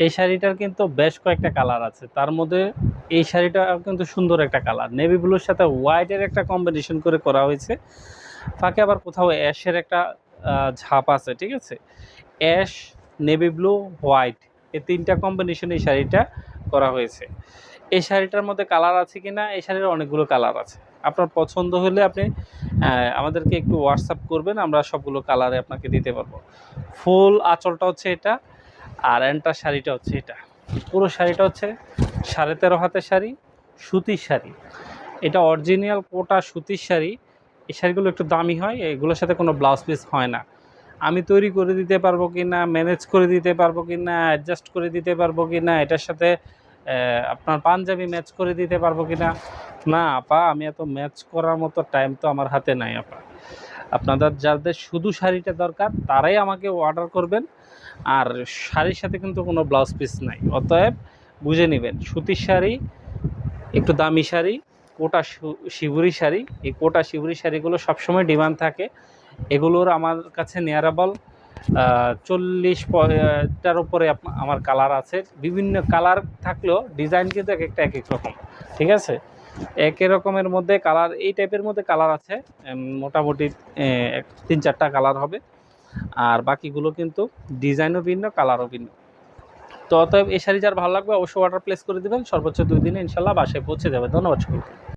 এই শাড়িটার কিন্তু বেশ কয়েকটা কালার আছে, তার মধ্যে এই শাড়িটা কিন্তু সুন্দর একটা কালার, নেভি ব্লুর সাথে হোয়াইটের একটা কম্বিনেশন করে করা হয়েছে, ফাঁকে আবার কোথাও অ্যাশের একটা ঝাপ আছে, ঠিক আছে। অ্যাশ, নেভি ব্লু, হোয়াইট, এই তিনটা কম্বিনেশন এই শাড়িটা করা হয়েছে। এই শাড়িটার মধ্যে কালার আছে কি না, এই শাড়ির অনেকগুলো কালার আছে। আপনার পছন্দ হলে আপনি আমাদেরকে একটু হোয়াটসঅ্যাপ করবেন, আমরা সবগুলো কালারে আপনাকে দিতে পারবো। ফুল আঁচলটা হচ্ছে এটা, আর এন্টার শাড়িটা হচ্ছে এটা। পুরো শাড়িটা হচ্ছে 13.5 হাতের শাড়ি, সুতির শাড়ি। এটা অরিজিনাল কোটা সুতির শাড়ি। এই শাড়িগুলো একটু দামি হয়, এগুলোর সাথে কোনো ব্লাউজ পিস হয় না। আমি তৈরি করে দিতে পারবো কি না, ম্যানেজ করে দিতে পারবো কি না, অ্যাডজাস্ট করে দিতে পারবো কি না, এটার সাথে আপনার পাঞ্জাবি ম্যাচ করে দিতে পারবো কি না, না আপা, আমি এত ম্যাচ করার মতো টাইম তো আমার হাতে নাই আপা। আপনাদের যাদের শুধু শাড়িটা দরকার তারাই আমাকে অর্ডার করবেন, আর শাড়ির সাথে কিন্তু কোনো ব্লাউজ পিস নাই। অতএব বুঝে নেবেন, সুতির শাড়ি, একটু দামি শাড়ি, কোটা শিবুরি শাড়ি, এই কোটা শিবুরি শাড়িগুলো সবসময় ডিমান্ড থাকে। এগুলোর আমার কাছে নিয়ারেবল 40টার উপরে আমার কালার আছে। বিভিন্ন কালার থাকলেও ডিজাইন কিন্তু এক একটা এক এক রকম, ঠিক আছে। একই রকমের মধ্যে কালার, এই টাইপের মধ্যে কালার আছে মোটামুটি 3-4টা কালার হবে, আর বাকিগুলো কিন্তু ডিজাইনও ভিন্ন, কালারও ভিন্ন। তো অতএব এই শাড়ি যার ভালো লাগবে অবশ্যই অর্ডার প্লেস করে দেবেন, সর্বোচ্চ 2 দিনে ইনশাল্লাহ বাসায় পৌঁছে যাবে। ধন্যবাদ সকলকে।